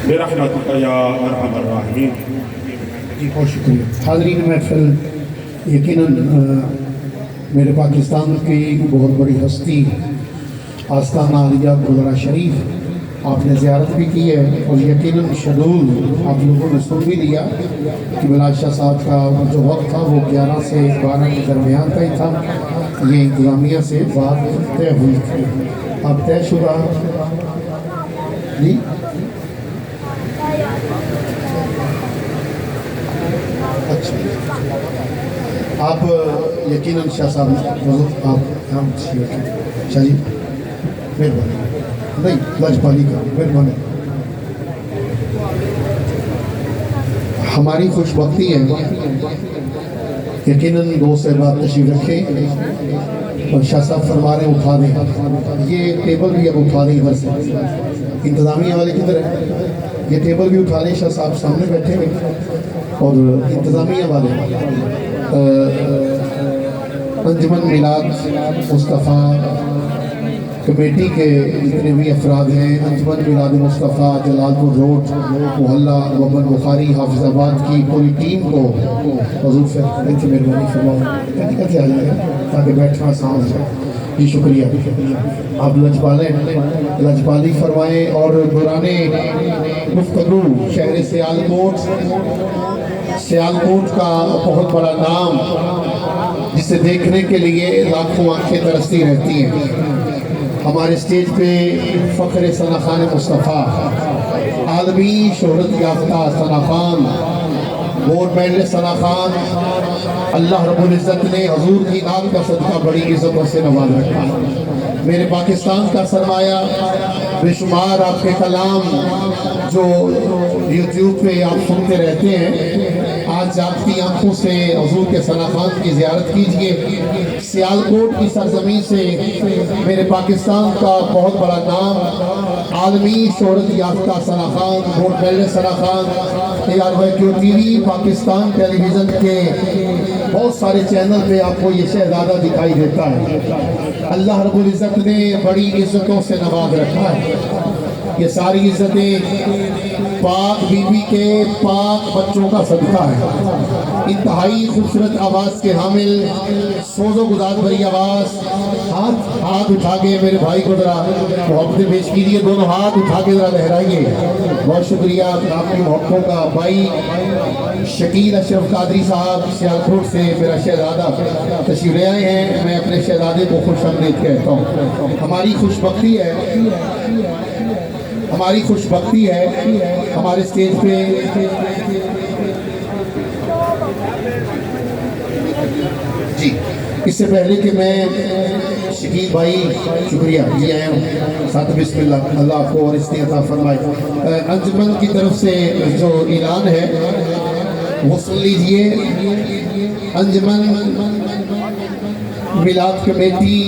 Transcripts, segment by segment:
برحمتک یا ارحم الراحمین۔ جی بہت شکریہ حاضرین محفل، یقیناً میرے پاکستان کی بہت بڑی ہستی آستانہ عالیہ گلرا شریف آپ نے زیارت بھی کی ہے، اور یقیناً شیڈول آپ لوگوں نے سن بھی لیا کہ بلال شاہ صاحب کا جو وقت تھا وہ 11 سے 12 کے درمیان کا ہی تھا۔ یہ انتظامیہ سے بات طے ہوئی تھی، اب طے شدہ جی اچھا آپ یقیناً شاہ صاحب آپ ہم شاہ جی مہربانی نہیں لاجپالی کا مہربانی۔ ہماری خوش بختی ہے یقیناً دو صاحبات تشریف رکھیں اور شاہ صاحب فرما رہے ہیں اٹھا دیں، یہ ٹیبل بھی اب اٹھا دیں ادھر سے، انتظامیہ والے کدھر ہیں، یہ ٹیبل بھی اٹھا لیں، شاہ صاحب سامنے بیٹھے ہوئے، اور انتظامیہ والے انجمن میلاد مصطفیٰ کمیٹی کے جتنے بھی افراد ہیں، انجمن میلاد مصطفیٰ جلال پور روڈ محلہ وبن بخاری حافظ آباد کی پوری ٹیم کو حضور سے مہربانی فرماؤں کیسے آ جائے تاکہ بیٹھنا آسان ہو جائے۔ جی شکریہ، آپ لجپالی فرمائیں اور دوران گفتگو شہر سیالکوٹ کا بہت بڑا نام جسے دیکھنے کے لیے لاکھوں آنکھیں ترستی رہتی ہیں۔ ہمارے اسٹیج پہ فخر ثنا خان مصطفیٰ، عالمی شہرت یافتہ ثنا خان، گولڈ میڈل ثنا خان، اللہ رب العزت نے حضور کی نام کا صدقہ بڑی عزتوں سے نواز رکھا۔ میرے پاکستان کا سرمایہ بے شمار آپ کے کلام جو یوٹیوب پہ آپ سنتے رہتے ہیں، آج آپ کی آنکھوں سے حضور کے ثنا خان کی زیارت کیجئے۔ سیالکوٹ کی سرزمین سے میرے پاکستان کا بہت بڑا نام، عالمی شہرت یافتہ Sana Khan, gold medal Sana Khan, ARYQ T V Pakistan television کے بہت سارے چینل پہ آپ کو یہ شہزادہ دکھائی دیتا ہے۔ اللہ رب العزت نے بڑی عزتوں سے نواز رکھا ہے۔ یہ ساری عزتیں پاک بی بی کے پاک بچوں کا صدقہ ہے۔ انتہائی خوبصورت آواز کے حامل، سوز و گداز بھری آواز، ہاتھ اٹھا کے میرے بھائی کو ذرا محبتیں پیش کیجیے، دونوں ہاتھ اٹھا کے ذرا لہرائیے۔ بہت شکریہ آپ کی محبتوں کا۔ بھائی شکیل اشرف قادری صاحب سیالکوٹ سے میرا شہزادہ تشریف لے آئے ہیں، میں اپنے شہزادے کو خوش آمدید کہتا ہوں۔ ہماری خوش بختی ہے ہمارے اسٹیج پہ جی اس سے پہلے کہ میں شکیل بھائی شکریہ جی آئے ہوں ساتھ بسم اللہ، اللہ آپ کو اور اس عطا فرمائے۔ انجمن کی طرف سے جو اعلان ہے وہ سن لیجئے۔ انجمن میلاد کمیٹی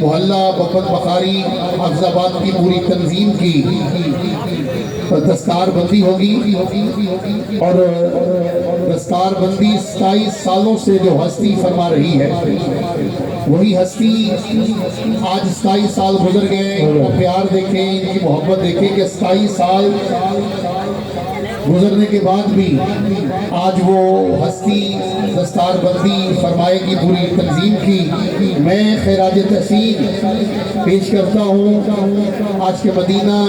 محلہ وبن بخاری حافظ آباد کی پوری تنظیم کی دستار بندی ہوگی، اور دستار بندی 27 سالوں سے جو ہستی فرما رہی ہے وہی ہستی آج 27 سال گزر گئے۔ ان کا پیار دیکھیں، ان کی محبت دیکھیں کہ 27 سال گزرنے کے بعد بھی آج وہ ہستی دستار بندی فرمائے گی پوری تنظیم کی۔ میں خراج تحسین پیش کرتا ہوں آج کے مدینہ،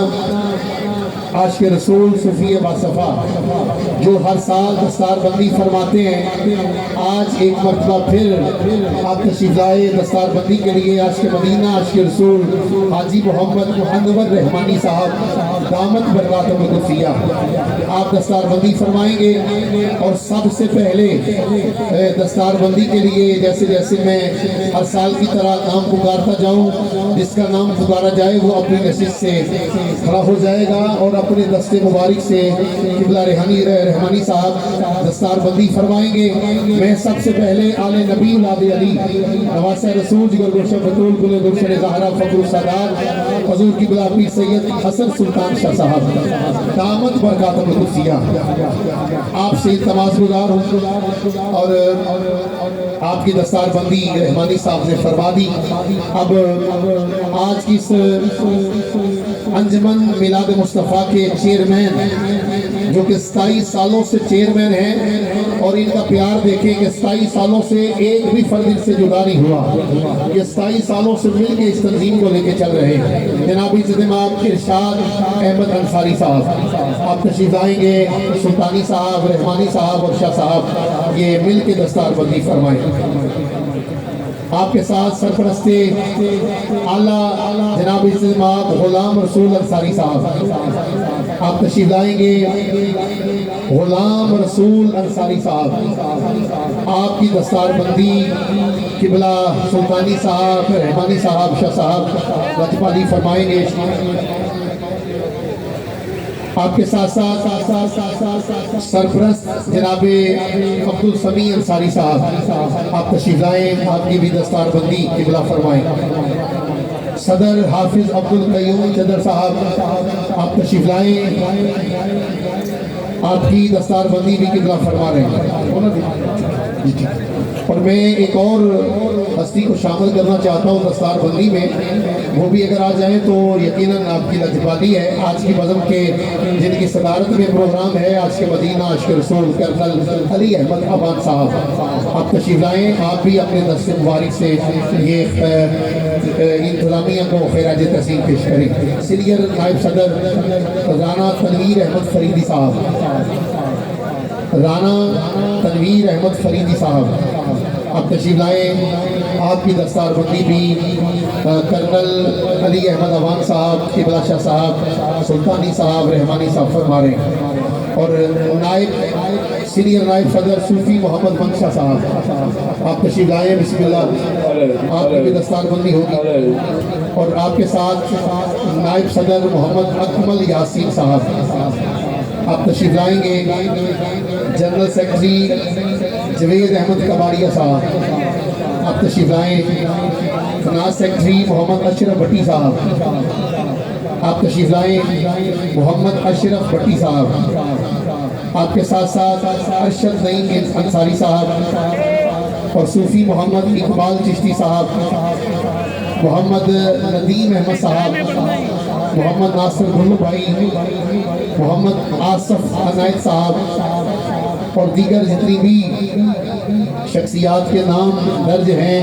آج کے رسول صوفی باصفا جو ہر سال دستار بندی فرماتے ہیں، آج ایک مرتبہ پھر آپ تشریف لائے دستار بندی کے لیے۔ آج کے مدینہ، آج کے رسول حاجی محمد انور رحمانی صاحب دامت برات القدسیہ آپ دستار بندی فرمائیں گے۔ اور سب سے پہلے دستار بندی کے لیے جیسے جیسے میں ہر سال کی طرح نام پکارتا جاؤں، جس کا نام پکارا جائے وہ اپنی نشست سے کھڑا ہو جائے گا اور اپنے دستے مبارک سے قبلہ رحمانی صاحب دستار بندی فرمائیں گے۔ میں سب سے پہلے آل نبی اولاد علی نواسہ رسول جگر گلشن بطول گل گلشن زہرا فخر السادات حضور کی بلا پیر سید حسن سلطان شاہ صاحب دامت برکاتہ القدسیہ آپ سے التماس گزار ہوں اور آپ کی دستار بندی رحمانی صاحب نے فرما دی. اب آج کی اس انجمن میلاد مصطفیٰ کے چیئرمین جو کہ 27 سالوں سے چیئرمین ہیں اور ان کا پیار دیکھیں کہ 27 سالوں سے ایک بھی فرد ان سے جدا نہیں ہوا. یہ 27 سالوں سے مل کے اس تنظیم کو لے کے چل رہے ہیں. جناب عزت مآب ارشاد احمد انصاری صاحب آپ تشریف لائیں گے. سلطانی صاحب، رحمانی صاحب اور شاہ صاحب یہ مل کے دستار بندی فرمائیں. آپ کے ساتھ سرپرست اعلیٰ جناب عزت مآب غلام رسول انصاری صاحب آپ تشریف لائیں گے. غلام رسول انصاری صاحب آپ کی دستار بندی قبلہ سلطانی صاحب، رحمانی صاحب، شاہ صاحب لجپالی فرمائیں گے. آپ کے ساتھ ساتھ سرپرست جناب عبد السمیع انصاری صاحب آپ تشریف لائیں. آپ کی بھی دستار بندی قبلہ فرمائیں. صدر حافظ عبد القیوم چدر صاحب آپ تشریف لائیں. آپ کی دستار بندی بھی قبلہ فرما رہے ہیں. اور میں ایک اور ہستی کو شامل کرنا چاہتا ہوں دستار بندی میں، وہ بھی اگر آ جائیں تو یقیناً آپ کی لجپالی ہے. آج کی بزم کے جن کی صدارت میں پروگرام ہے، آج کے مدینہ عاشق رسول کرنل علی احمد ابان صاحب آپ تشریف لائیں. آپ بھی اپنے دست مبارک سے یہ انتظامیہ کو خراج تحسین پیش کریں. سینئر نائب صدر رانا تنویر احمد فریدی صاحب آپ تشریف لائیں. آپ کی دستار بندی بھی کرنل علی احمد ابان صاحب، قبلہ شاہ صاحب، سلطانی صاحب، رحمانی صاحب فرما رہے ہیں. اور سینئر نائب صدر صوفی محمد منشا صاحب آپ تشریف لائیں. بسم اللہ آپ کی دستار بندی ہوگی. اور آپ کے ساتھ نائب صدر محمد اکمل یاسین صاحب آپ تشریف لائیں گے. جنرل سیکرٹری جوید احمد کباڑیہ صاحب آپ تشریف لائیں. فنانس سیکرٹری محمد اشرف بھٹی صاحب آپ تشریف لائیں. محمد اشرف بھٹی صاحب آپ کے ساتھ ارشد نعیم انصاری صاحب اور صوفی محمد اقبال چشتی صاحب، محمد ندیم احمد صاحب، محمد ناصر بھلو بھائی، محمد آصف عنایت صاحب اور دیگر جتنی بھی شخصیات کے نام درج ہیں.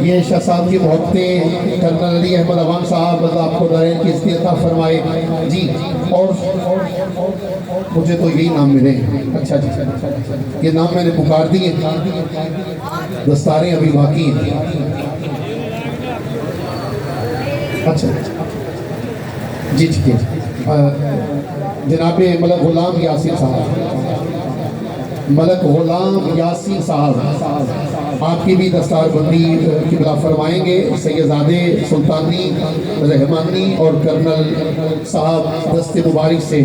یہ شاہ صاحب کی محبتیں کرنل علی احمد ابان صاحب اللہ آپ کو دارین کی عزت عطا فرمائے. جی اور مجھے تو یہی نام ملے. اچھا جی یہ نام میں نے پکار دیے، دستاریں ابھی باقی ہیں. اچھا جی ٹھیک ہے. جناب ملک غلام یاسین صاحب آپ کی بھی دستار بندی قبلہ فرمائیں گے. سیدزادے سلطانی، رحمانی اور کرنل صاحب دست مبارک سے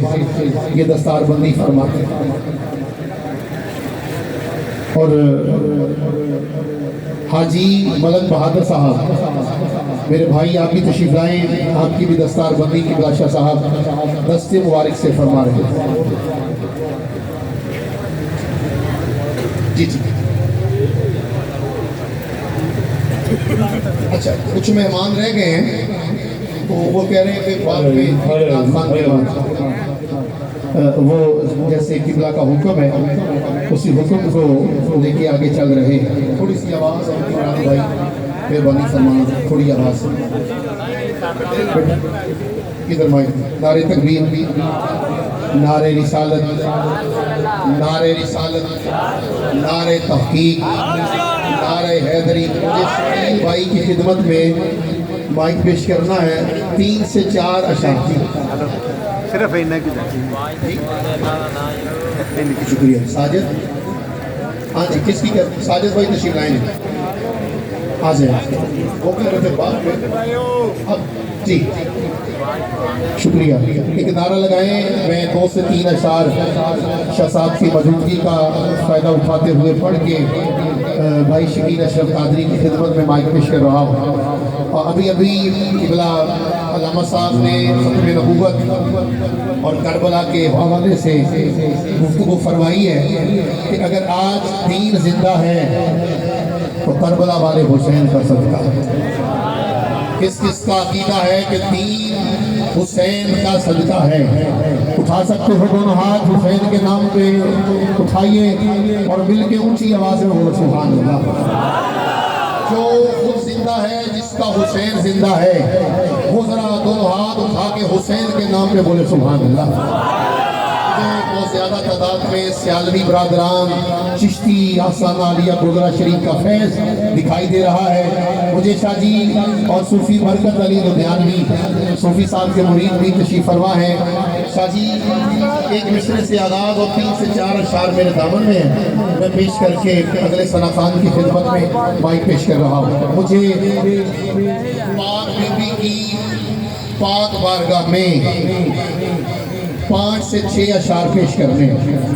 یہ دستار بندی فرماتے ہیں. اور حاجی ملک بہادر صاحب میرے بھائی آپ بھی تشریف لائیں. آپ کی بھی دستار بندی قبلہ شاہ صاحب دست مبارک سے فرما رہے ہیں. جی جی اچھا کچھ مہمان رہ گئے ہیں تو وہ کہہ رہے ہیں کہ بعد میں وہ جیسے قبلہ کا حکم ہے اسی حکم کو لے کے آگے چل رہے ہیں. تھوڑی سی آواز اور بھائی مہربانی فرمانا تھوڑی آواز ادھر مائک. نعرہ تکبیر، نعرہ رسالت، نعرہ رسالت، نعرہ تحقیق، نعرہ حیدری. مجھے سنیل بھائی کی خدمت میں مائک پیش کرنا ہے. 3 سے 4 اشعار. صرف شکریہ. ساجد ہاں جی کس کی ساجد بھائی تشریف لائیں گے. آ جائیں وہ کہہ رہے تھے بات میں جی شکریہ. ایک نعرہ لگائیں. میں 2 سے 3 اشعار شاہ صاحب کی موجودگی کا فائدہ اٹھاتے ہوئے پڑھ کے بھائی شکین اشرف قادری کی خدمت میں مائک پیش کر رہا ہوں. اور ابھی قبلہ علامہ صاحب نے ختم نبوت اور کربلا کے حوالے سے گفتگو فرمائی ہے کہ اگر آج دین زندہ ہے تو کربلا والے حسین کا صدقہ ہے۔ کس کس کا عقیدہ ہے کہ دین حسین کا صدقہ ہے؟ اٹھا سکتے ہو دونوں ہاتھ حسین کے نام پہ اٹھائیے اور مل کے اونچی آواز میں بولو سبحان اللہ۔ جو خود زندہ ہے، جس کا حسین زندہ ہے، وہ ذرا دونوں ہاتھ اٹھا کے حسین کے نام پہ بولے سبحان اللہ۔ بہت زیادہ تعداد میں سیالوی برادران چشتی آستانہ عالیہ گودرہ شریف کا فیض دکھائی دے رہا ہے۔ مجھے شاہ جی اور صوفی برکت علی لدھیانوی صوفی صاحب کے مرید بھی تشریف فرما ہے۔ شاہ جی ایک مصرے سے آغاز اور 3 سے 4 اشعار میرے دامن میں ہیں، میں پیش کر کے اگلے ثنا خان کی خدمت میں مائک پیش کر رہا ہوں۔ مجھے پاک بی بی کی پاک بارگاہ میں 5 سے 6 اشعار پیش کرنے ہیں۔